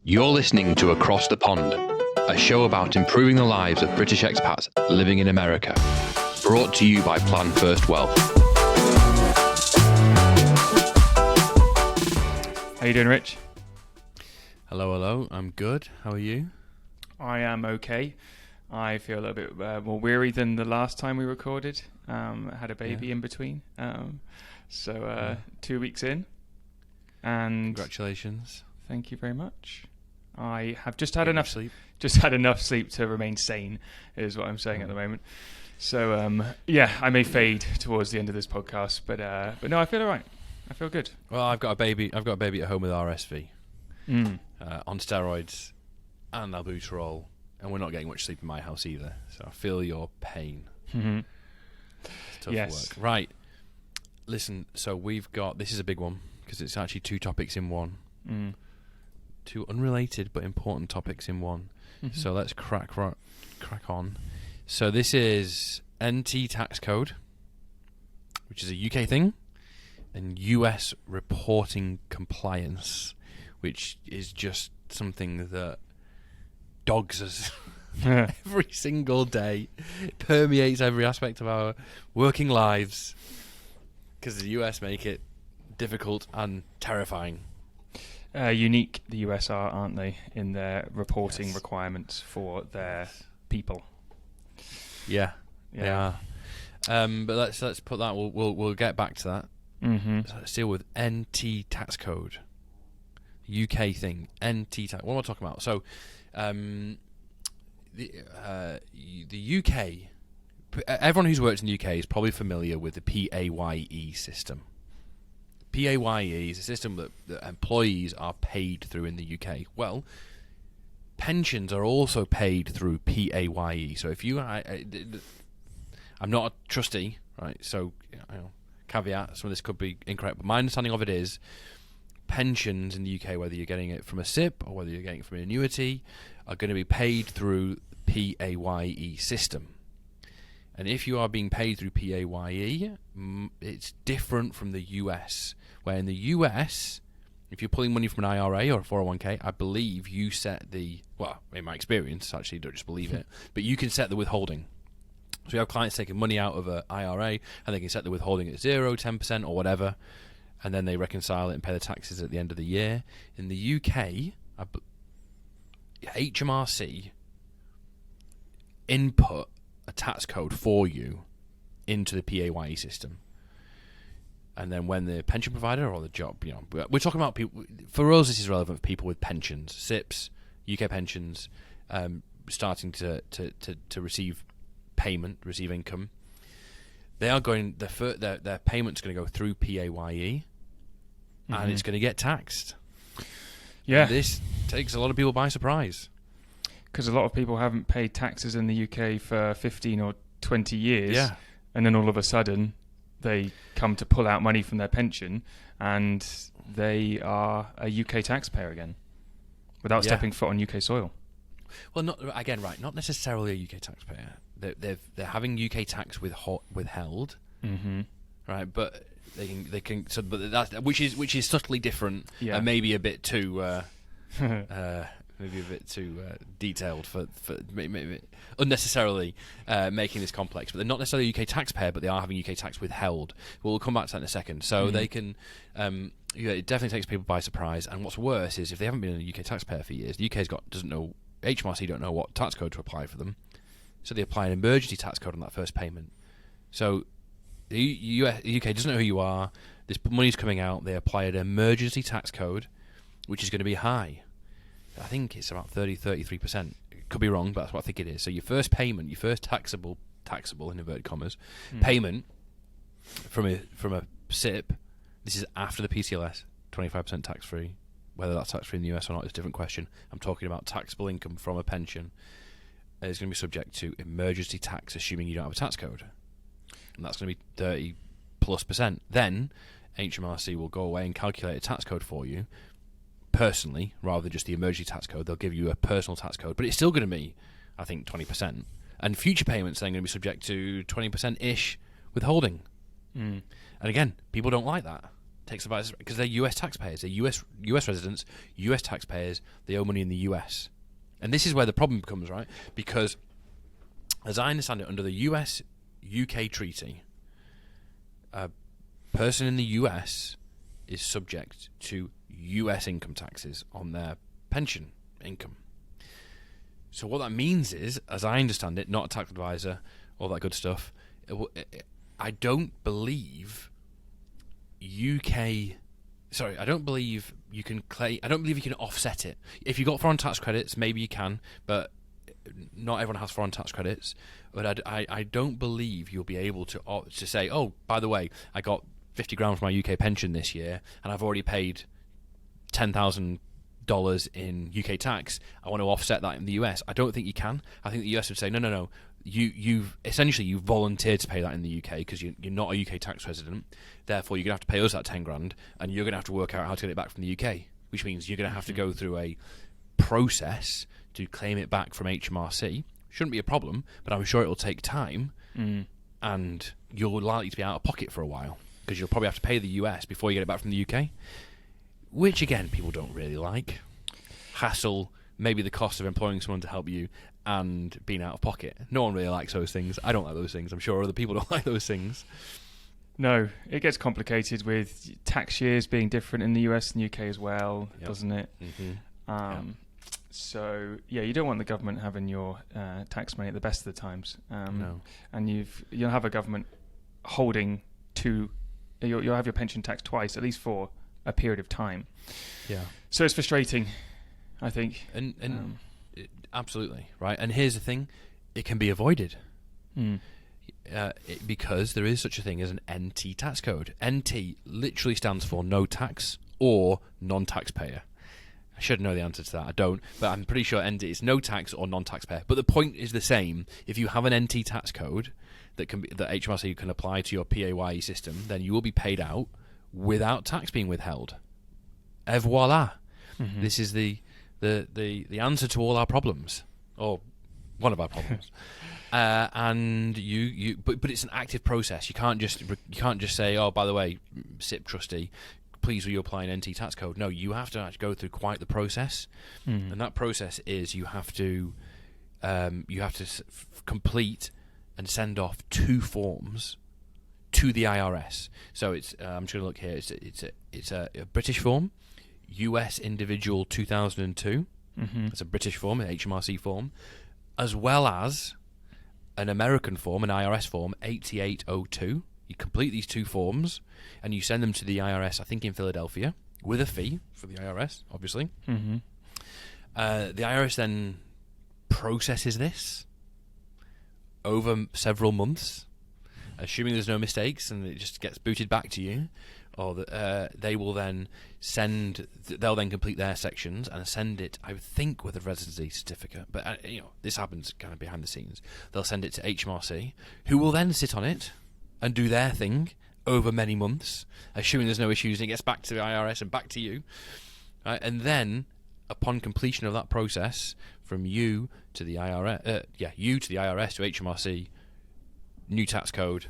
You're listening to Across the Pond, a show about improving the lives of British expats living in America. Brought to you by Plan First Wealth. How you doing, Rich? Hello. I'm good. How are you? I am okay. I feel a little bit more weary than the last time we recorded. I had a baby in between. 2 weeks in. And congratulations. Thank you very much. I have just had enough sleep. Just had enough sleep to remain sane, is what I'm saying at the moment. So I may fade towards the end of this podcast, but no, I feel all right. I feel good. Well, I've got a baby at home with RSV, on steroids and albuterol, and we're not getting much sleep in my house either. So I feel your pain. Mm-hmm. It's tough work. Right. Listen, so this is a big one because it's actually two topics in one. Two unrelated but important topics in one. Mm-hmm. So let's crack on. So this is NT tax code, which is a UK thing, and US reporting compliance, which is just something that dogs us every single day. It permeates every aspect of our working lives because the US make it difficult and terrifying. Unique, the US are, aren't they, in their reporting requirements for their people? Yeah, they are. But let's put that. We'll get back to that. Mm-hmm. So let's deal with NT tax code, UK thing. NT tax. What am I talking about? So, the UK. Everyone who's worked in the UK is probably familiar with the PAYE system. PAYE is a system that employees are paid through in the UK. Well, pensions are also paid through PAYE. So if I'm not a trustee, right? So caveat, some of this could be incorrect, but my understanding of it is pensions in the UK, whether you're getting it from a SIP or whether you're getting it from an annuity, are going to be paid through PAYE system. And if you are being paid through PAYE, it's different from the US, where in the US, if you're pulling money from an IRA or a 401k, I believe you set in my experience, actually, don't just believe it, but you can set the withholding. So you have clients taking money out of an IRA, and they can set the withholding at 0, 10%, or whatever, and then they reconcile it and pay the taxes at the end of the year. In the UK, HMRC input a tax code for you into the PAYE system, and then when the pension provider or the job, we're talking about people. For us, this is relevant for people with pensions, SIPs, UK pensions, starting to receive income. They are going their payment's going to go through PAYE, and it's going to get taxed. Yeah, and this takes a lot of people by surprise. Because a lot of people haven't paid taxes in the UK for 15 or 20 years, and then all of a sudden they come to pull out money from their pension and they are a UK taxpayer again without stepping foot on UK soil. Well, not necessarily a UK taxpayer. They're having UK tax withheld, right? But they can. So, but that's which is subtly different and maybe a bit too. Maybe a bit too detailed for maybe unnecessarily making this complex. But they're not necessarily a UK taxpayer, but they are having UK tax withheld. We'll come back to that in a second. So they can, it definitely takes people by surprise. And what's worse is if they haven't been a UK taxpayer for years, the UK's doesn't know, HMRC don't know what tax code to apply for them. So they apply an emergency tax code on that first payment. So the UK doesn't know who you are. This money's coming out. They apply an emergency tax code, which is going to be high. I think it's about 33%. It could be wrong, but that's what I think it is. So your first payment, your first taxable in inverted commas, payment from a SIP, this is after the PCLS, 25% tax free. Whether that's tax free in the US or not is a different question. I'm talking about taxable income from a pension. It's going to be subject to emergency tax, assuming you don't have a tax code, and that's going to be 30+%. Then HMRC will go away and calculate a tax code for you personally, rather than just the emergency tax code. They'll give you a personal tax code, but it's still going to be, I think, 20%. And future payments then going to be subject to 20%-ish withholding. And again, people don't like that. takes advice because they're US taxpayers. They're US residents, US taxpayers. They owe money in the US. And this is where the problem becomes, right? Because, as I understand it, under the US-UK treaty, a person in the US is subject to US income taxes on their pension income. So what that means is, as I understand it, not a tax advisor, all that good stuff, I don't believe I don't believe you can offset it. If you got foreign tax credits, maybe you can, but not everyone has foreign tax credits. But I don't believe you'll be able to say, oh, by the way, I got 50 grand from my UK pension this year, and I've already paid $10,000 in UK tax. I want to offset that in the US. I don't think you can. I think the US would say, no. You've volunteered to pay that in the UK because you're not a UK tax resident. Therefore, you're going to have to pay us that 10 grand, and you're going to have to work out how to get it back from the UK, which means you're going to have to go through a process to claim it back from HMRC. Shouldn't be a problem, but I'm sure it will take time, and you're likely to be out of pocket for a while because you'll probably have to pay the US before you get it back from the UK, which, again, people don't really like. Hassle, maybe the cost of employing someone to help you, and being out of pocket. No one really likes those things. I don't like those things. I'm sure other people don't like those things. No, it gets complicated with tax years being different in the US and UK as well, doesn't it? Mm-hmm. So, you don't want the government having your tax money at the best of the times. No. And you'll have a government holding you'll have your pension tax twice, at least for a period of time. Yeah. So it's frustrating, I think. And absolutely, right? And here's the thing, it can be avoided. Because there is such a thing as an NT tax code. NT literally stands for no tax or non-taxpayer. I should know the answer to that. I don't, but I'm pretty sure NT is no tax or non-taxpayer. But the point is the same. If you have an NT tax code that HMRC can apply to your PAYE system, then you will be paid out without tax being withheld. Et voila! Mm-hmm. This is the answer to all our problems, or one of our problems. And but it's an active process. You can't just say, oh, by the way, SIP trustee, please will you apply an NT tax code? No, you have to actually go through quite the process, and that process is you have to complete and send off 2 forms to the IRS. So it's I'm just going to look here. It's a British form, US individual 2002. Mm-hmm. It's a British form, an HMRC form, as well as an American form, an IRS form, 8802. You complete these 2 forms and you send them to the IRS, I think in Philadelphia, with a fee for the IRS, obviously. Mm-hmm. The IRS then processes this over several months, assuming there's no mistakes, and it just gets booted back to you. Or they will then they'll then complete their sections and send it, I would think, with a residency certificate. But this happens kind of behind the scenes. They'll send it to HMRC, who will then sit on it and do their thing over many months, assuming there's no issues, and it gets back to the IRS and back to you. Right? And then, upon completion of that process, from you to the IRS, you to the IRS to HMRC, new tax code,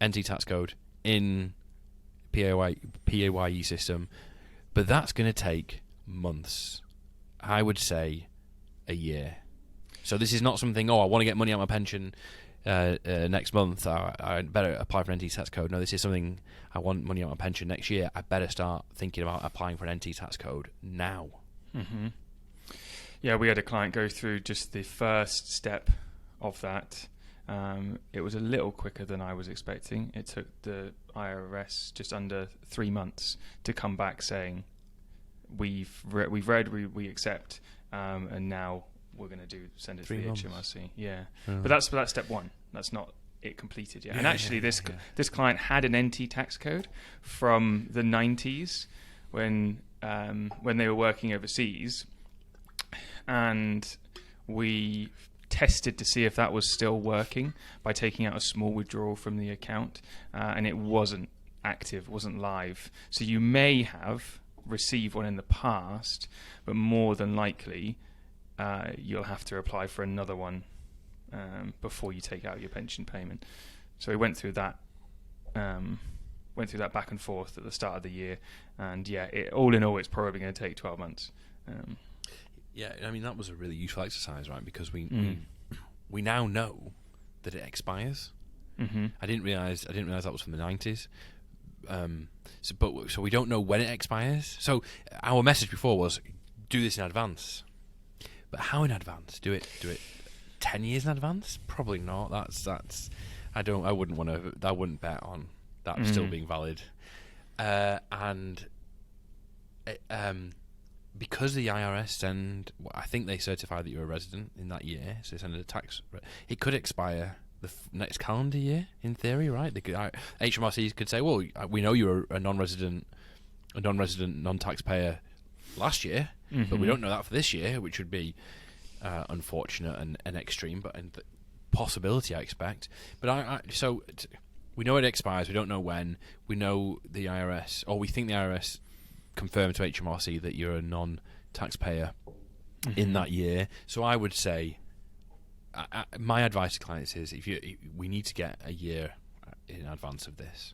NT tax code in PAYE system, but that's going to take months. I would say a year. So this is not something, I want to get money out of my pension next month, I better apply for an NT tax code. No, this is something, I want money out of my pension next year, I better start thinking about applying for an NT tax code now. Mm-hmm. Yeah, we had a client go through just the first step of that. It was a little quicker than I was expecting. It took the IRS just under 3 months to come back saying, we've read, we accept, and now we're going to send it to the HMRC. Yeah, but that's step 1. That's not it completed yet. And actually, this client had an NT tax code from the 90s when they were working overseas, and we tested to see if that was still working by taking out a small withdrawal from the account, and it wasn't active, wasn't live. So you may have received one in the past, but more than likely you'll have to apply for another one before you take out your pension payment. So we went through that went through that back and forth at the start of the year, and all in all, it's probably going to take 12 months. Yeah, I mean that was a really useful exercise, right? Because we now know that it expires. Mm-hmm. I didn't realize that was from the 90s. So we don't know when it expires. So our message before was do this in advance. But how in advance? Do it 10 years in advance? Probably not. I wouldn't bet on that still being valid. Because the IRS I think they certify that you're a resident in that year, so they send a tax. It could expire the next calendar year, in theory, right? HMRC could say, well, we know you're a non-resident, non-taxpayer last year, but we don't know that for this year, which would be unfortunate and extreme, but in the possibility, I expect. But we know it expires. We don't know when. We know the IRS, or we think the IRS confirmed to HMRC that you're a non-taxpayer in that year. So I would say, my advice to clients is, we need to get a year in advance of this.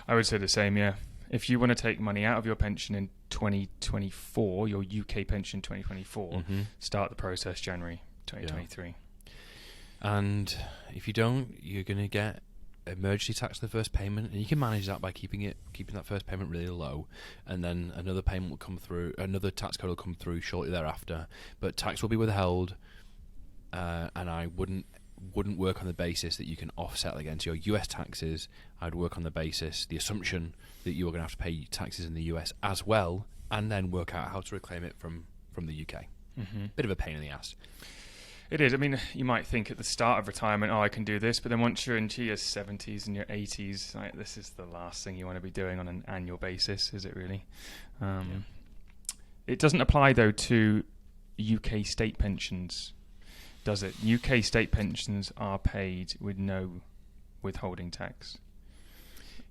I would say the same, yeah. If you want to take money out of your pension in 2024, your UK pension 2024, start the process January 2023. Yeah. And if you don't, you're going to get emergency tax for the first payment, and you can manage that by keeping that first payment really low, and then another payment will come through, another tax code will come through shortly thereafter, but tax will be withheld, and I wouldn't work on the basis that you can offset against your US taxes. I'd work on the assumption that you are going to have to pay taxes in the US as well, and then work out how to reclaim it from the UK. Bit of a pain in the ass. It is. I mean, you might think at the start of retirement, I can do this, but then once you're into your 70s and your 80s, this is the last thing you want to be doing on an annual basis, is it really? It doesn't apply, though, to UK state pensions, does it? UK state pensions are paid with no withholding tax.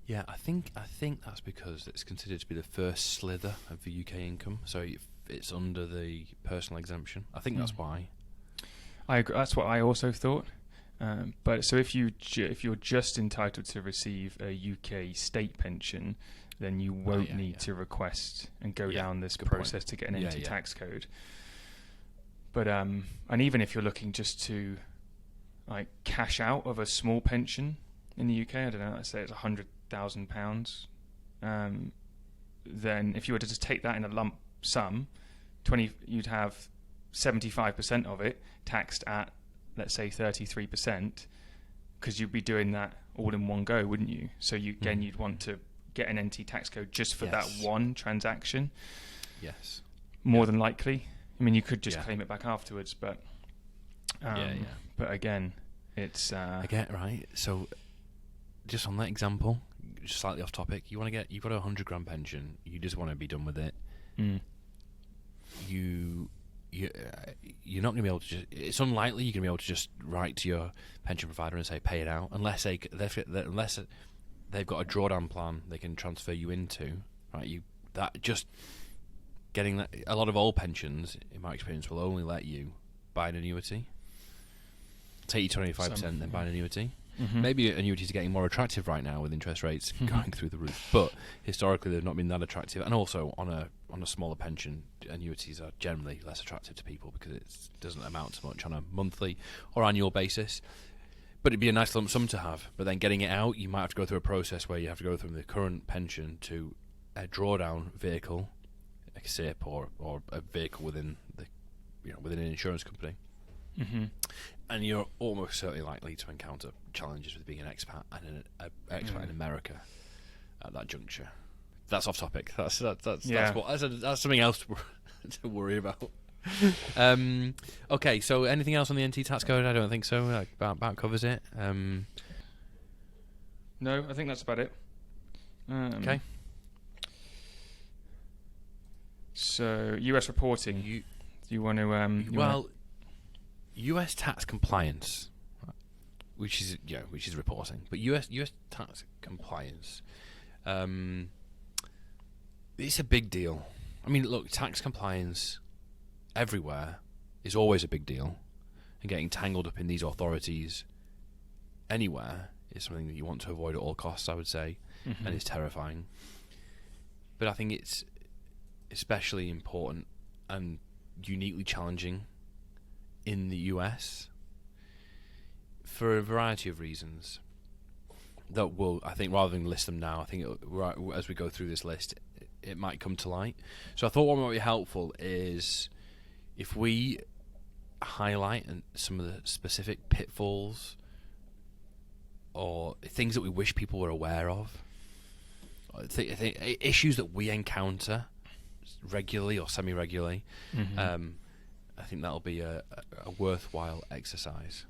Yeah, I think that's because it's considered to be the first slither of the UK income, so it's under the personal exemption. I think that's why. I agree. That's what I also thought. But so if you're just entitled to receive a UK state pension, then you won't need to request and go down this process to get an empty tax code. But and even if you're looking just to cash out of a small pension in the UK, I don't know, let's say it's £100,000, then if you were to just take that in a lump sum, you'd have 75% of it taxed at, let's say, 33%, because you'd be doing that all in one go, wouldn't you? So you'd want to get an NT tax code just for that one transaction. Yes. More than likely. I mean, you could just claim it back afterwards, but but again, it's right. So, just on that example, just slightly off topic, you've got a £100,000 pension. You just want to be done with it. You're not going to be able to it's unlikely you're going to be able to just write to your pension provider and say pay it out, unless they've got a drawdown plan they can transfer you into, right? Getting that, a lot of old pensions, in my experience, will only let you buy an annuity. Take your 25% and then buy an annuity. Maybe annuities are getting more attractive right now with interest rates going through the roof, but historically they've not been that attractive. And also on a smaller pension, annuities are generally less attractive to people because it doesn't amount to much on a monthly or annual basis. But it'd be a nice lump sum to have. But then getting it out, you might have to go through a process where you have to go from the current pension to a drawdown vehicle, like a SIP or a vehicle within an insurance company. And you're almost certainly likely to encounter challenges with being an expat and an expat in America at that juncture. That's off topic. That's something else to worry about. Okay, so anything else on the NT tax code? I don't think so. About covers it. No, I think that's about it. Okay. So US reporting. Do you want to? US tax compliance, which is reporting, but US tax compliance, it's a big deal. I mean, look, tax compliance everywhere is always a big deal, and getting tangled up in these authorities anywhere is something that you want to avoid at all costs, I would say, and it's terrifying. But I think it's especially important and uniquely challenging in the US for a variety of reasons that I think, rather than list them now, I think as we go through this list, it might come to light. So I thought what might be helpful is if we highlight some of the specific pitfalls or things that we wish people were aware of, issues that we encounter regularly or semi-regularly. I think that'll be a worthwhile exercise.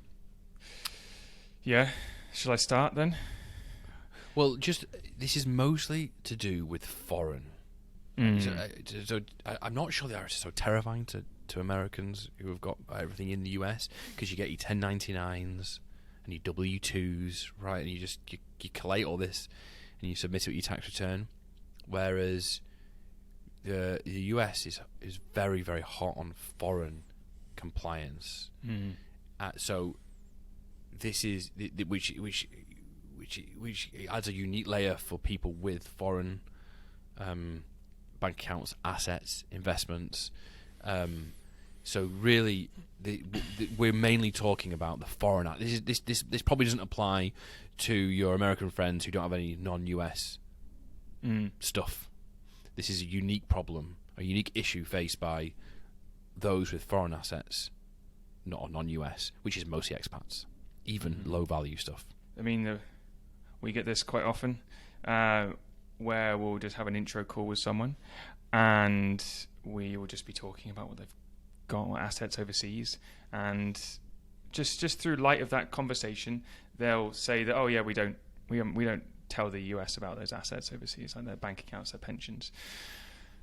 Yeah. Shall I start then? Well, this is mostly to do with foreign. So I'm not sure the IRS is so terrifying to Americans who have got everything in the US, because you get your 1099s and your W-2s, right? And you collate all this and you submit it with your tax return. Whereas the US is very, very hot on foreign compliance. So this is which adds a unique layer for people with foreign bank accounts, assets, investments. So really, we're mainly talking about the foreign. This probably doesn't apply to your American friends who don't have any non-US stuff. This is a unique problem, a unique issue faced by those with foreign assets, not non-US, which is mostly expats, even low-value stuff. I mean, we get this quite often, where we'll just have an intro call with someone, and we will just be talking about what they've got, what assets overseas, and just through light of that conversation, they'll say that, oh yeah, we don't tell the US about those assets overseas, like their bank accounts, their pensions.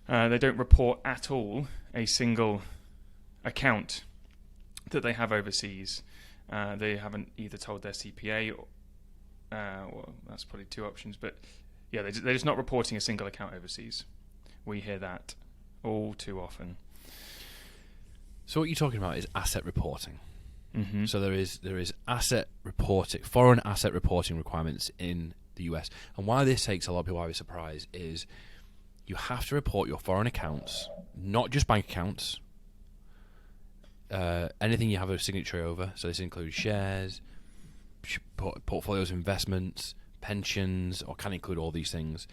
They don't report at all a single account that they have overseas. They haven't either told their CPA, well, that's probably two options, but yeah, they're just not reporting a single account overseas. We hear that all too often. So what you're talking about is asset reporting. So there is asset reporting, foreign asset reporting requirements in the US. And why this takes a lot of people by surprise is you have to report your foreign accounts, not just bank accounts, anything you have a signature over. So this includes shares, portfolios, investments, pensions, or can include all these things.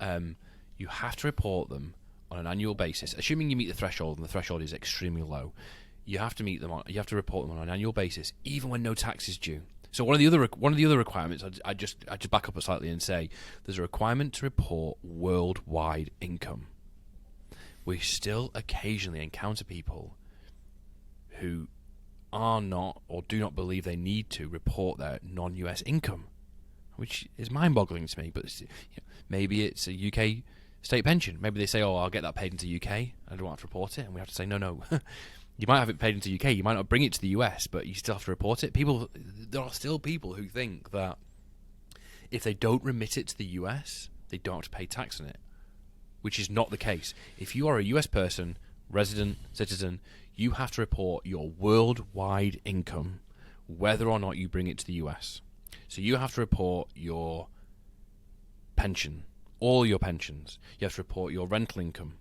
You have to report them on an annual basis, assuming you meet the threshold, and the threshold is extremely low. You have to report them on an annual basis, even when no tax is due. So one of the other requirements, I just back up slightly and say, there's a requirement to report worldwide income. We still occasionally encounter people who are not or do not believe they need to report their non-US income, which is mind-boggling to me. But maybe it's a UK state pension. Maybe they say, "Oh, I'll get that paid into UK. I don't have to report it," and we have to say, "No." You might have it paid into UK. You might not bring it to the US, but you still have to report it. There are still people who think that if they don't remit it to the US, they don't have to pay tax on it, which is not the case. If you are a US person, resident, citizen, you have to report your worldwide income, whether or not you bring it to the US. So you have to report your pension, all your pensions. You have to report your rental income,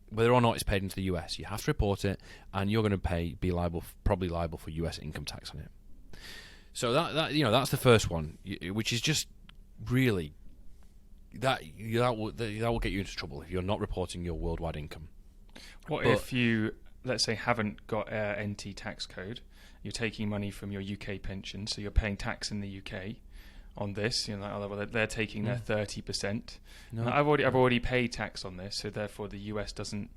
whether or not it's paid into the US. You have to report it, and you're going to probably liable for US income tax on it. So that's the first one, which is just really that will get you into trouble if you're not reporting your worldwide income. What if you, let's say, haven't got NT tax code? You're taking money from your UK pension, so you're paying tax in the UK on this. They're taking their 30%. No. I've already paid tax on this, so therefore the US doesn't.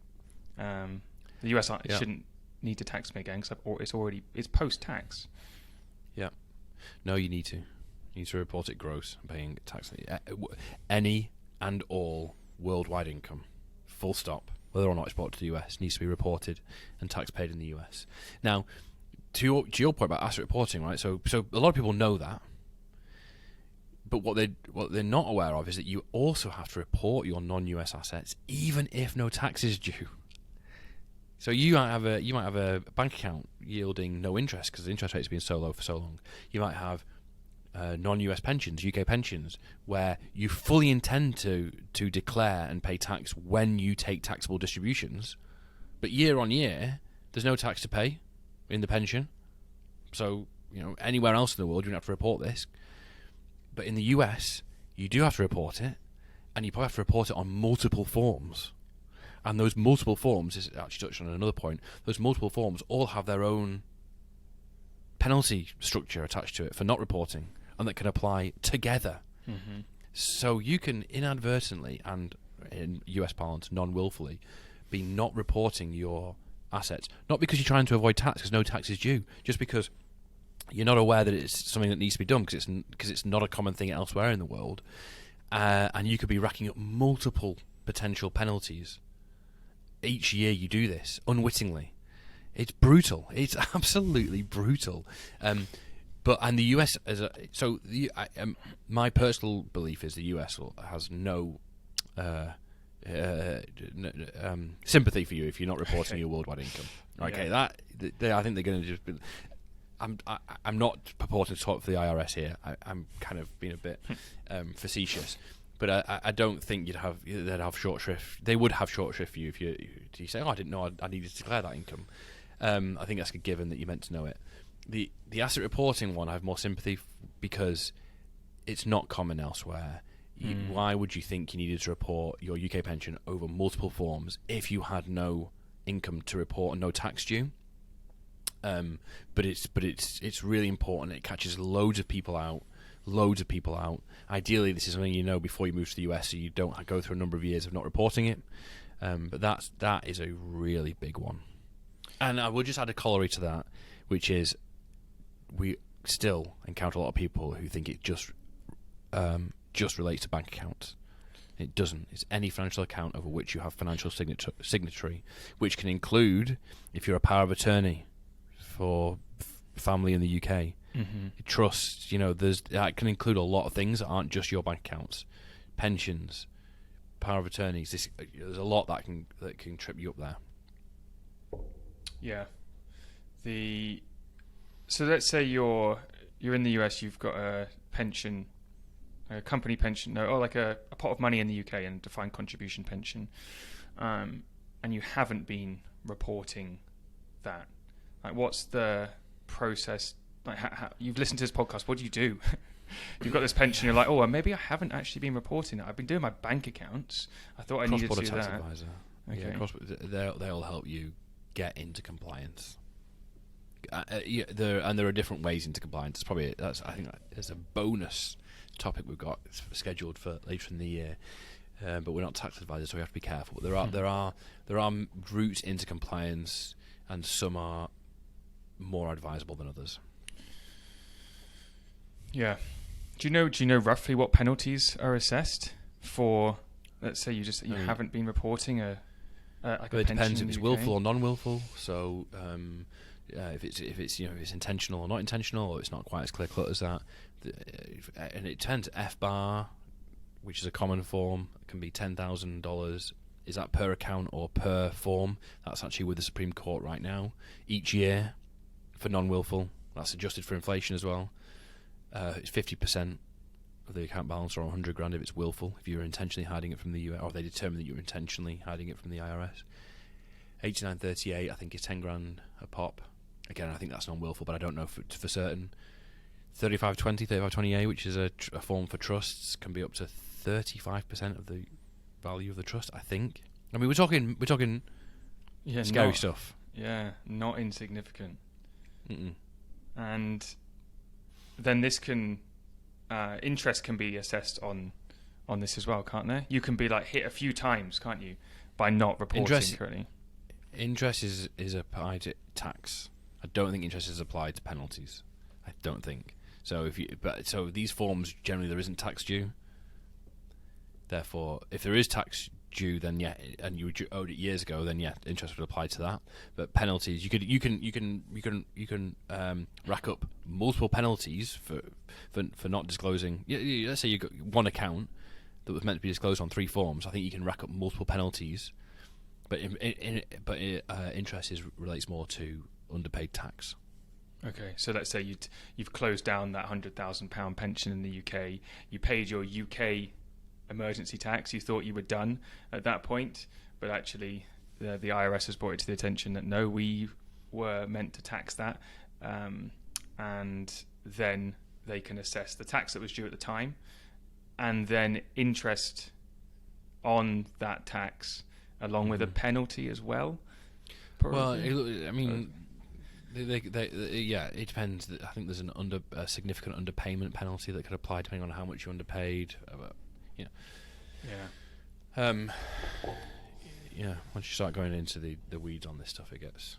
The US shouldn't need to tax me again because it's post-tax. Yeah. No, you need to. You need to report it gross, paying tax. Any and all worldwide income, full stop, whether or not it's brought to the US, needs to be reported and tax paid in the US. Now, to your point about asset reporting, right? So a lot of people know that. But what they're not aware of is that you also have to report your non-US assets, even if no tax is due. So you might have a bank account yielding no interest because the interest rate has been so low for so long. You might have non-US pensions, UK pensions, where you fully intend to declare and pay tax when you take taxable distributions, but year on year there's no tax to pay in the pension. So anywhere else in the world you don't have to report this, but in the US you do have to report it, and you probably have to report it on multiple forms. And those multiple forms, is actually touched on another point, those multiple forms all have their own penalty structure attached to it for not reporting, and that can apply together. Mm-hmm. So you can inadvertently, and in US parlance, non-willfully, be not reporting your assets, not because you're trying to avoid tax, because no tax is due, just because you're not aware that it's something that needs to be done, because it's not a common thing elsewhere in the world, and you could be racking up multiple potential penalties each year you do this unwittingly. It's brutal. It's absolutely brutal. But the US my personal belief is the US has no sympathy for you if you're not reporting your worldwide income. Okay, I think they're going to just. I'm not purporting to talk for the IRS here. I'm kind of being a bit facetious, but I don't think they'd have short shrift. They would have short shrift for you if you say, "Oh, I didn't know I needed to declare that income." I think that's a given that you're meant to know it. The asset reporting one, I have more sympathy because it's not common elsewhere. Why would you think you needed to report your UK pension over multiple forms if you had no income to report and no tax due? But it's really important. It catches loads of people out. Ideally, this is something you know before you move to the US, so you don't go through a number of years of not reporting it. But that is a really big one. And I will just add a corollary to that, which is we still encounter a lot of people who think it just relates to bank accounts. It doesn't. It's any financial account over which you have financial signatory, which can include, if you're a power of attorney for family in the UK, trusts, that can include a lot of things that aren't just your bank accounts, pensions, power of attorneys. There's a lot that can trip you up there. Yeah. So let's say you're in the US, you've got a pension, a company pension, or like a pot of money in the UK and defined contribution pension, and you haven't been reporting that. Like, what's the process? Like, how, you've listened to this podcast. What do you do? You've got this pension. You're like, oh, well, maybe I haven't actually been reporting it. I've been doing my bank accounts. I thought I needed to do tax that. Advisor. Okay. They'll help you get into compliance. There are different ways into compliance. I think there's a bonus topic we've got scheduled for later in the year. But we're not tax advisors, so we have to be careful. But there are routes into compliance, and some are more advisable than others. Yeah. Do you know roughly what penalties are assessed for? Let's say you haven't been reporting a pension. It depends if it's willful or non-willful. So if it's intentional or not intentional, or it's not quite as clear cut as that, and it depends. FBAR, which is a common form, can be $10,000. Is that per account or per form? That's actually with the Supreme Court right now. Each year for non-willful, that's adjusted for inflation as well. It's 50% of the account balance, or $100,000 if it's willful. If you're intentionally hiding it from the US, or they determine that you're intentionally hiding it from the IRS. 8938, I think, is $10,000 a pop. Again, I think that's non-willful, but I don't know for certain. 3520, 3528, which is a form for trusts, can be up to 35% of the value of the trust, I think. I mean, we're talking scary stuff. Yeah, not insignificant. Mm-mm. And then this can interest can be assessed on this as well, can't there? You can be hit a few times, can't you, by not reporting correctly? Interest is applied to tax. I don't think interest is applied to penalties. I don't think. So so these forms, generally there isn't tax due. Therefore, if there is tax due, then yeah, and you owed it years ago, then yeah, interest would apply to that. But penalties, you can rack up multiple penalties for not disclosing. Let's say you got one account that was meant to be disclosed on 3 forms. I think you can rack up multiple penalties, but interest relates more to underpaid tax. Okay, so let's say you've closed down that £100,000 pension in the UK. You paid your UK emergency tax. You thought you were done at that point, but actually the IRS has brought it to the attention that no, we were meant to tax that, and then they can assess the tax that was due at the time, and then interest on that tax along with a penalty as well. Probably. Well, I mean, it depends. I think there's a significant underpayment penalty that could apply depending on how much you underpaid. Once you start going into the weeds on this stuff, it gets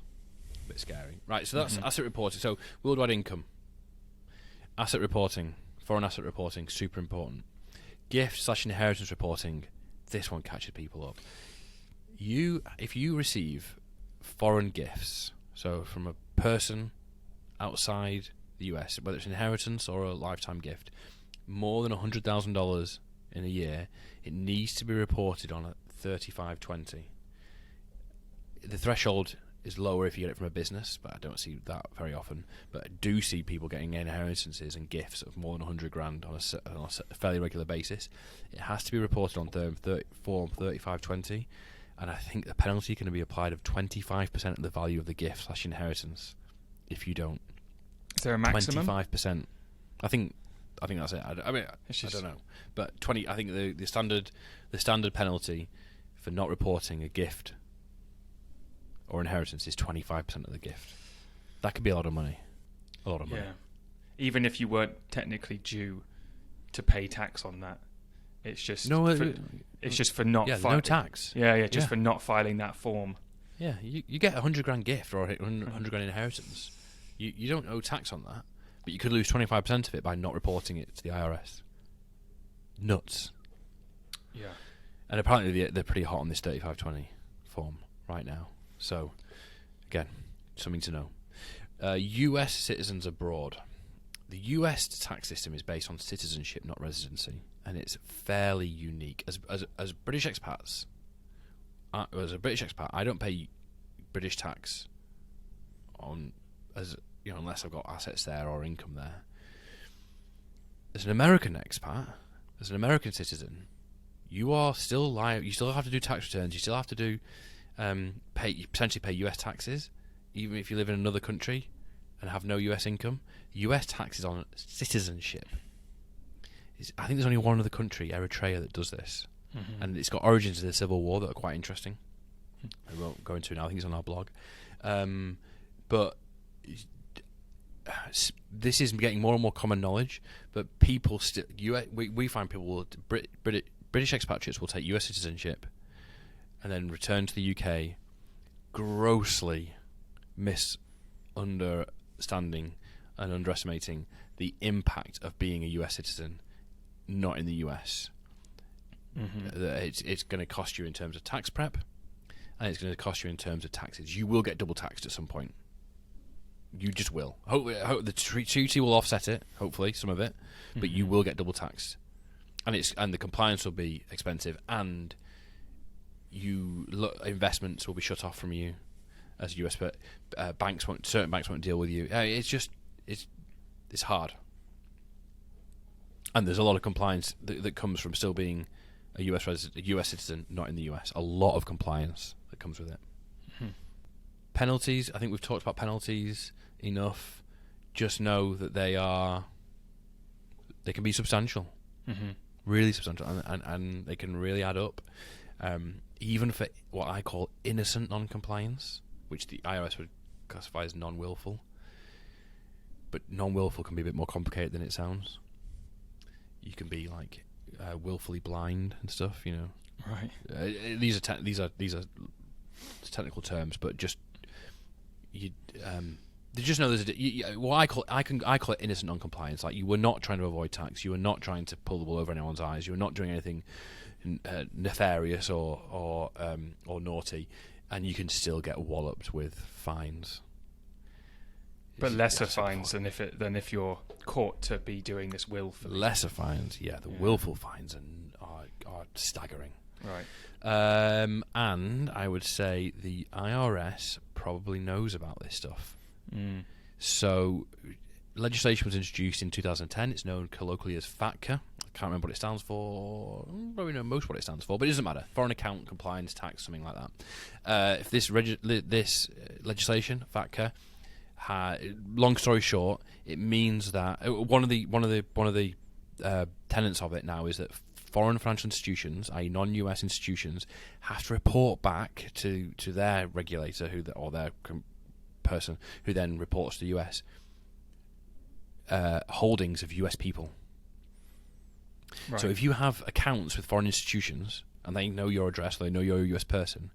a bit scary. Right, so that's asset reporting. So worldwide income, asset reporting, foreign asset reporting, super important. Gift/inheritance reporting, this one catches people up. If you receive foreign gifts, so from a person outside the US, whether it's inheritance or a lifetime gift, more than $100,000 in a year, it needs to be reported on at 3520. The threshold is lower if you get it from a business, but I don't see that very often. But I do see people getting inheritances and gifts of more than $100,000 on a fairly regular basis. It has to be reported on form 3520, and I think the penalty can be applied of 25% of the value of the gift/inheritance if you don't. Is there a maximum? 25%. I think that's it. I don't know, but 20. I think the standard penalty for not reporting a gift or inheritance is 25% of the gift. That could be a lot of money. A lot of money. Yeah. Even if you weren't technically due to pay tax on that, it's just for not. Yeah, no tax. Just for not filing that form. Yeah, you get $100,000 gift or $100,000 inheritance. You don't owe tax on that, but you could lose 25% of it by not reporting it to the IRS. Nuts. Yeah. And apparently they're pretty hot on this 3520 form right now. So, again, something to know. US citizens abroad. The US tax system is based on citizenship, not residency, and it's fairly unique. As British expats, as a British expat, I don't pay British tax unless I've got assets there or income there. As an American expat, as an American citizen, you are still liable. You still have to do tax returns. You still have to do potentially pay US taxes, even if you live in another country and have no US income. US taxes on citizenship. I think there's only one other country, Eritrea, that does this, and it's got origins in the Civil War that are quite interesting. I won't go into it now. I think it's on our blog, but this is getting more and more common knowledge. But people still, we find people British expatriates will take US citizenship and then return to the UK, grossly misunderstanding and underestimating the impact of being a US citizen not in the US. It's going to cost you in terms of tax prep, and it's going to cost you in terms of taxes. You will get double taxed at some point. You just will. Hope the treaty will offset it, hopefully, some of it, but you will get double taxed. And the compliance will be expensive, and investments will be shut off from you as a US, but certain banks won't deal with you. It's hard, and there's a lot of compliance that comes from still being a US citizen, not in the US. A lot of compliance that comes with it. Penalties. I think we've talked about penalties enough. Just know that they can be substantial. Really substantial, and they can really add up, even for what I call innocent non-compliance, which the IRS would classify as non-willful. But non-willful can be a bit more complicated than it sounds. You can be like willfully blind and stuff, you know. Right. These are technical terms, but just just know there's I call it innocent non-compliance. Like, you were not trying to avoid tax, you were not trying to pull the wool over anyone's eyes, you were not doing anything nefarious or naughty, and you can still get walloped with fines. But lesser fines than if you're caught to be doing this willfully. Lesser fines, yeah. The willful fines are staggering. Right. And I would say the IRS probably knows about this stuff. So legislation was introduced in 2010. It's known colloquially as FATCA. I can't remember what it stands for. Probably know most what it stands for, but it doesn't matter. Foreign account compliance tax, something like that. If this legislation, FATCA, long story short, it means that one of the tenets of it now is that foreign financial institutions, i.e., non-US institutions, have to report back to their regulator, or their person who then reports to the US, holdings of US people. Right. So if you have accounts with foreign institutions and they know your address, or they know you're a US person,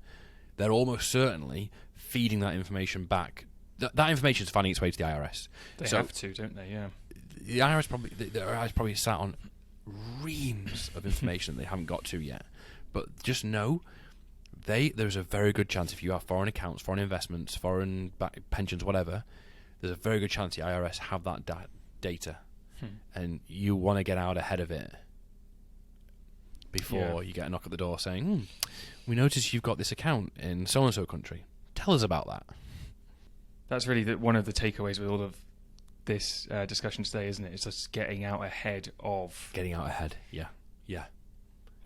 they're almost certainly feeding that information back. That information is finding its way to the IRS. They have to, don't they? Yeah. The IRS probably sat on reams of information that they haven't got to yet. But just know, there's a very good chance, if you have foreign accounts, foreign investments, foreign pensions, whatever, there's a very good chance the IRS have that data, and you want to get out ahead of it before you get a knock at the door saying, we noticed you've got this account in so-and-so country. Tell us about that. That's really one of the takeaways with all of this discussion today, isn't it? It's just getting out ahead. Yeah.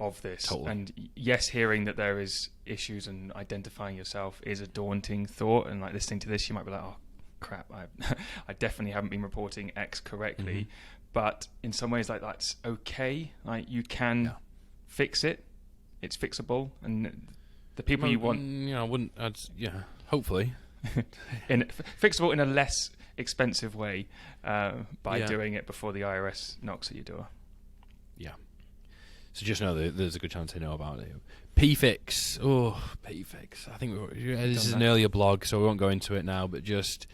Of this. Totally. And yes, hearing that there is issues and identifying yourself is a daunting thought, and like listening to this, you might be like, oh crap, I definitely haven't been reporting X correctly. But in some ways, like, that's okay. Like, you can fix it. It's fixable, and the people you want, hopefully fixable in a less expensive way by doing it before the IRS knocks at your door. Yeah. So just know that there's a good chance they know about it. PFIX. PFIX. I think this is an earlier blog, so we won't go into it now, but just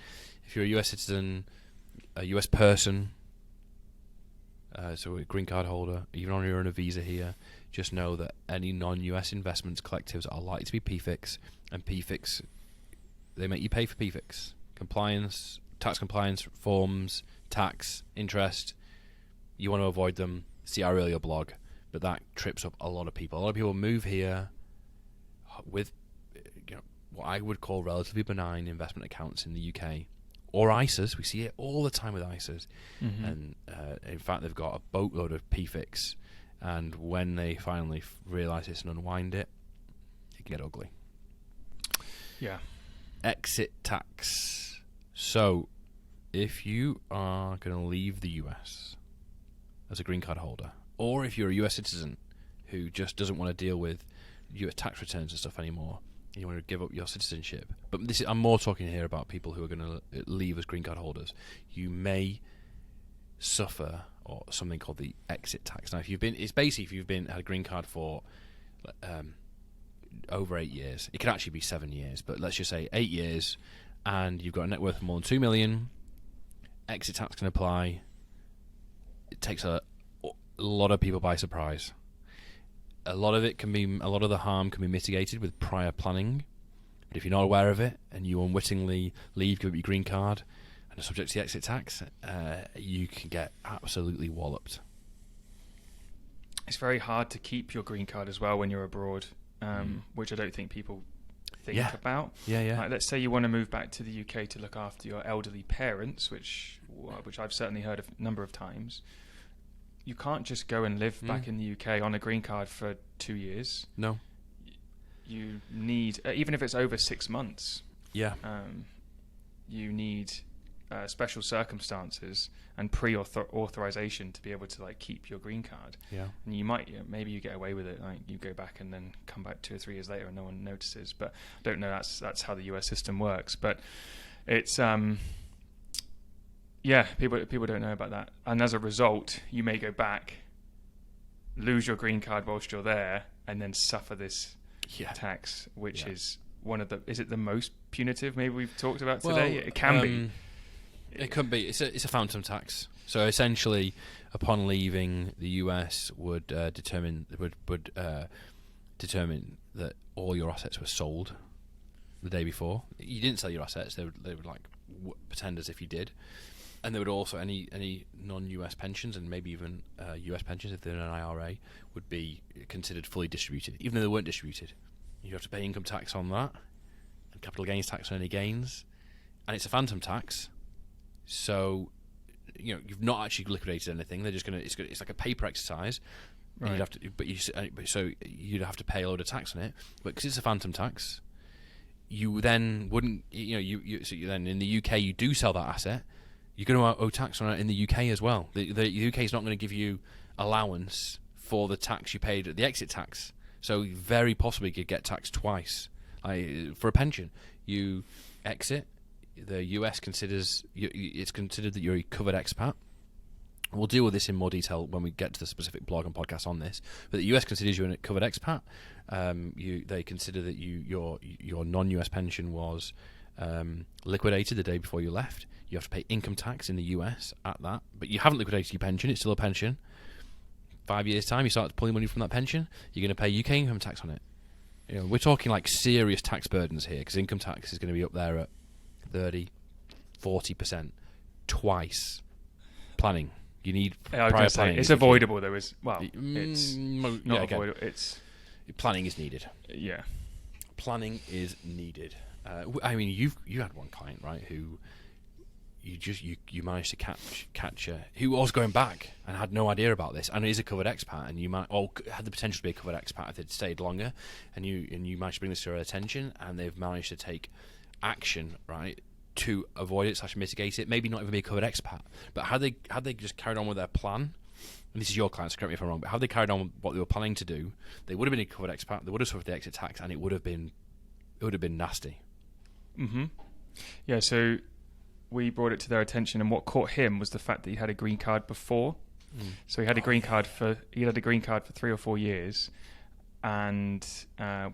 if you're a US citizen, a US person, so a green card holder, even if you're on a visa here, just know that any non-US investments collectives are likely to be PFIX, and PFIX, they make you pay for PFIX. Compliance, tax compliance, forms, tax, interest. You want to avoid them, see our earlier blog. But that trips up a lot of people. A lot of people move here with what I would call relatively benign investment accounts in the UK, or ISAs. We see it all the time with ISAs. And in fact, they've got a boatload of PFIX, and when they finally realise this and unwind it, it can get ugly. Yeah. Exit tax. So, if you are going to leave the US as a green card holder, or if you're a US citizen who just doesn't want to deal with US tax returns and stuff anymore, and you want to give up your citizenship. But I'm more talking here about people who are going to leave as green card holders. You may suffer or something called the exit tax. Now, if you've had a green card for over 8 years, it could actually be 7 years, but let's just say 8 years, and you've got a net worth of more than $2 million, exit tax can apply. It takes a lot of people by surprise. A lot of the harm can be mitigated with prior planning. But if you're not aware of it and you unwittingly give up your green card and are subject to the exit tax, you can get absolutely walloped. It's very hard to keep your green card as well when you're abroad, which I don't think people think about. Like, let's say you want to move back to the UK to look after your elderly parents, which I've certainly heard of a number of times. You can't just go and live back in the UK on a green card for 2 years. No. You need, even if it's over 6 months, you need special circumstances and pre-authorization to be able to keep your green card. Yeah. And you might, maybe you get away with it, you go back and then come back 2 or 3 years later and no one notices. But I don't know. That's how the US system works. But it's people don't know about that, and as a result, you may go back, lose your green card whilst you're there, and then suffer this tax, which is one of the. Is it the most punitive? Maybe we've talked about today. It can be. It could be. It's a phantom tax. So essentially, upon leaving, the US would determine that all your assets were sold the day before. You didn't sell your assets. They would pretend as if you did. And there would also, any non-US pensions, and maybe even US pensions if they're in an IRA, would be considered fully distributed, even though they weren't distributed. You have to pay income tax on that, and capital gains tax on any gains. And it's a phantom tax, So, you've not actually liquidated anything. They're just it's like a paper exercise. Right. You'd have to pay a load of tax on it. But because it's a phantom tax, you then wouldn't. So you then in the UK you do sell that asset. You're going to owe tax on it in the UK as well. The UK is not going to give you allowance for the tax you paid at the exit tax. So you very possibly could get taxed twice. For a pension, you exit. The US it's considered that you're a covered expat. We'll deal with this in more detail when we get to the specific blog and podcast on this. But the US considers you a covered expat. They consider that your non-US pension was liquidated the day before you left. You have to pay income tax in the US at that, but you haven't liquidated your pension. It's still a pension. 5 years' time, you start pulling money from that pension. You're going to pay UK income tax on it. We're talking like serious tax burdens here, because income tax is going to be up there at 30-40% twice. Planning. You need prior planning. It's avoidable, though. It's not avoidable. Planning is needed. Yeah, planning is needed. I mean, you had one client, right, who you managed to catch who was going back and had no idea about this, and is a covered expat, and had the potential to be a covered expat if they'd stayed longer, and you managed to bring this to their attention, and they've managed to take action, right, to avoid it / mitigate it. Maybe not even be a covered expat, but had they just carried on with their plan, and this is your client, so correct me if I'm wrong, but had they carried on with what they were planning to do, they would have been a covered expat, they would have suffered the exit tax, and it would have been nasty. Mm-hmm. Yeah, so we brought it to their attention, and what caught him was the fact that he had a green card before. So he had a green card for 3 or 4 years, and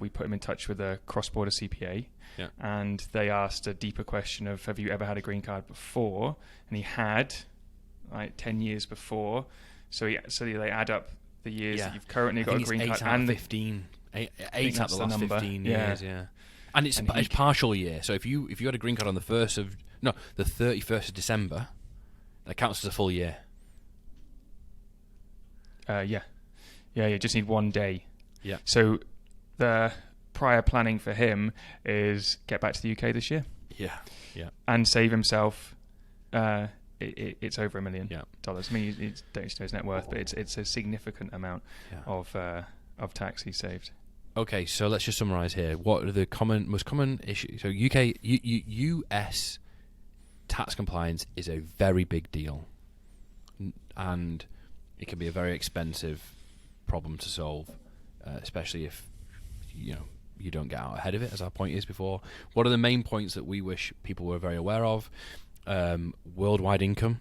we put him in touch with a cross-border CPA. Yeah. And they asked a deeper question of, have you ever had a green card before? And he had, 10 years before. So they add up the years that you've currently got a green card, and 15, eight out of the last 15 years. Yeah. And it's And partial year. So if you had a green card on the 31st of December, that counts as a full year. Yeah, you just need 1 day. Yeah. So the prior planning for him is get back to the UK this year. Yeah. And save himself. It's over $1 million. Yeah. I mean, you don't know his net worth, but it's a significant amount of tax he saved. Okay, so let's just summarise here. What are the most common issues? So US tax compliance is a very big deal, and it can be a very expensive problem to solve, especially if you don't get out ahead of it, as our point is before. What are the main points that we wish people were very aware of? Worldwide income.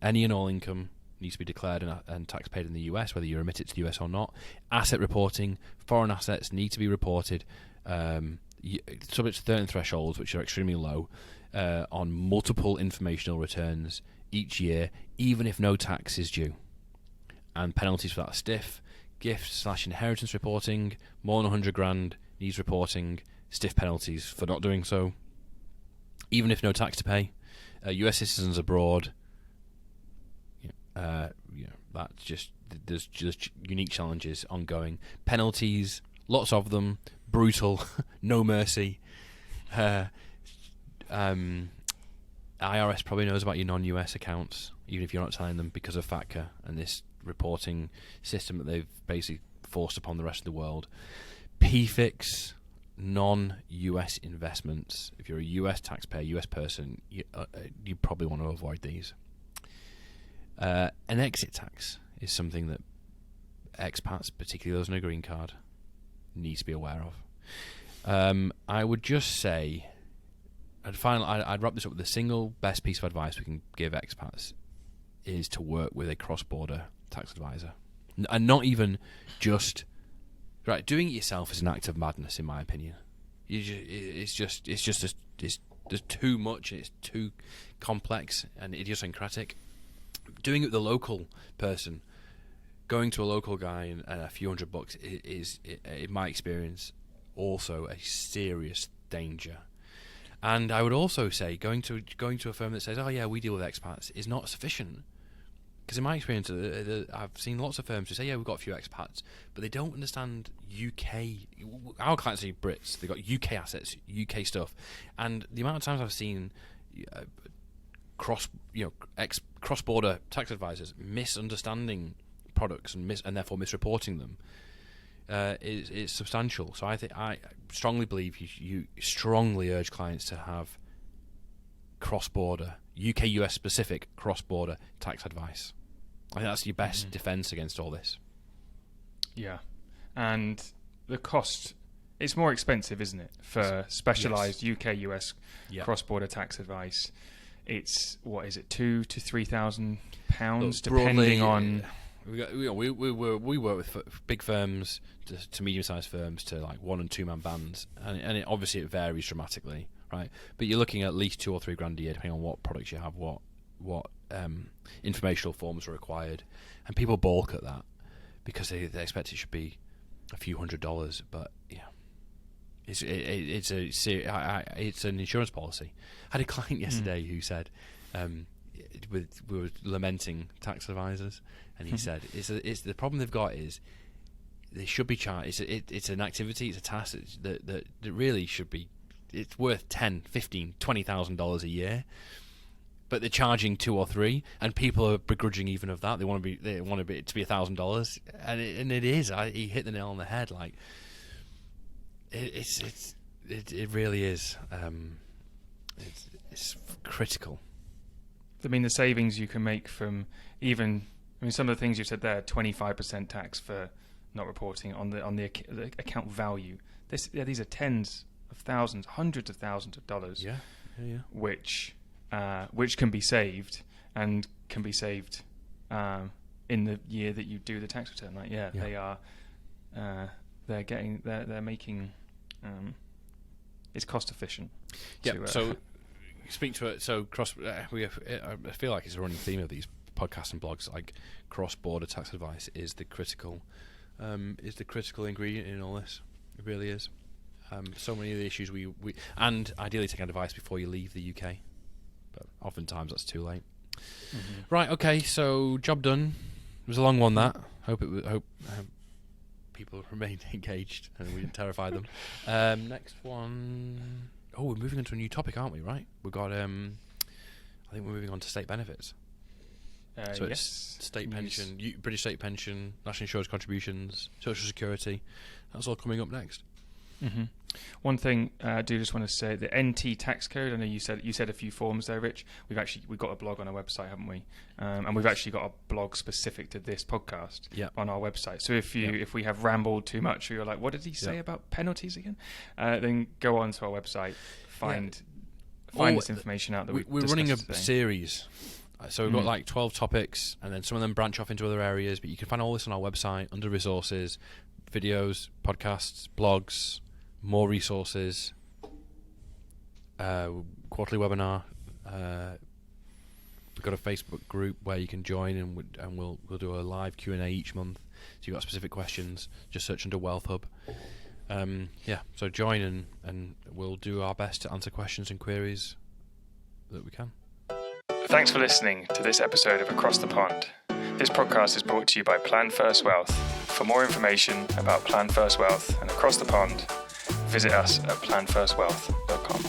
Any and all income needs to be declared and tax paid in the US, whether you remit it to the US or not. Asset reporting. Foreign assets need to be reported, subject to certain thresholds, which are extremely low, on multiple informational returns each year, even if no tax is due. And penalties for that are stiff. Gift / inheritance reporting, more than 100 grand needs reporting, stiff penalties for not doing so, even if no tax to pay. US citizens abroad, there's just unique challenges ongoing. Penalties, lots of them, brutal, no mercy. IRS probably knows about your non-US accounts, even if you're not telling them, because of FATCA and this reporting system that they've basically forced upon the rest of the world. PFIX, non-US investments. If you're a US taxpayer, US person, you probably want to avoid these. An exit tax is something that expats, particularly those on a green card, need to be aware of. I would just say, I'd wrap this up with the single best piece of advice we can give expats is to work with a cross-border tax advisor, and not even just doing it yourself is an act of madness, in my opinion. It's just there's too much, it's too complex and idiosyncratic. Doing it with a local person, going to a local guy and a few $100 is, in my experience, also a serious danger. And I would also say going to a firm that says, "Oh yeah, we deal with expats," is not sufficient. Because in my experience, I've seen lots of firms who say, "Yeah, we've got a few expats," but they don't understand UK. Our clients are Brits; they've got UK assets, UK stuff, and the amount of times I've seen cross-border tax advisors misunderstanding products and therefore misreporting them is substantial. So I strongly believe you strongly urge clients to have cross-border, UK-US specific cross-border tax advice. I think that's your best defense against all this. Yeah, and the cost, it's more expensive, isn't it, for specialised UK-US cross-border tax advice? It's, what is it, £2,000 to £3,000, depending on... We work with big firms to medium-sized firms to like 1 and 2 man bands, and obviously it varies dramatically, right? But you're looking at least 2 or 3 grand a year, depending on what products you have, what informational forms are required, and people balk at that because they expect it should be a few $100s, but it's an insurance policy. I had a client yesterday who said we were lamenting tax advisors, and he said it's the problem they've got is they should be charged. It's an activity, it's a task that really should be. It's worth $10,000, $15,000, $20,000 a year, but they're charging 2 or 3, and people are begrudging even of that. They want it to be $1,000, and it is. He hit the nail on the head. Like it really is. It's critical. I mean, the savings you can make from some of the things you said there, 25% tax for not reporting on the account value. These are tens of thousands, hundreds of thousands of dollars. Yeah. Which can be saved in the year that you do the tax return. They're making it's cost efficient. Yeah. So speak to it. So I feel like it's a running theme of these podcasts and blogs. Like cross-border tax advice is the critical ingredient in all this. It really is. So many of the issues we and ideally take advice before you leave the UK, but oftentimes that's too late. Right. Okay. So job done. It was a long one. That hope people remained engaged and we didn't terrify them. Next one. Oh, we're moving on to a new topic, aren't we? Right. We've got. I think we're moving on to state benefits. So it's state pension, British state pension, national insurance contributions, social security. That's all coming up next. One thing I do just want to say, the NT tax code. I know you said a few forms there, Rich. We've got a blog on our website, haven't we? And we've actually got a blog specific to this podcast on our website. So if we have rambled too much, or you're like, what did he say about penalties again? Then go on to our website, find this information out that we're running a today. series. So we've got like 12 topics, and then some of them branch off into other areas. But you can find all this on our website under resources, videos, podcasts, blogs. More resources, quarterly webinar. We've got a Facebook group where you can join, and we'll do a live Q&A each month. So you've got specific questions, just search under Wealth Hub. So join and we'll do our best to answer questions and queries that we can. Thanks for listening to this episode of Across the Pond. This podcast is brought to you by Plan First Wealth. For more information about Plan First Wealth and Across the Pond, visit us at planfirstwealth.com.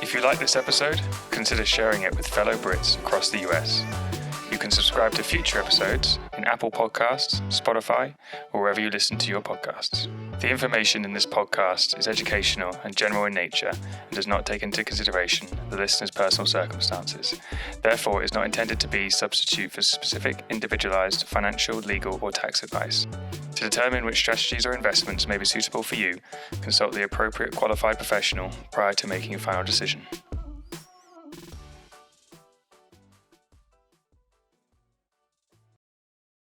If you like this episode, consider sharing it with fellow Brits across the US. You can subscribe to future episodes in Apple Podcasts, Spotify, or wherever you listen to your podcasts. The information in this podcast is educational and general in nature and does not take into consideration the listener's personal circumstances. Therefore, it is not intended to be a substitute for specific, individualized financial, legal, or tax advice. To determine which strategies or investments may be suitable for you, consult the appropriate qualified professional prior to making a final decision.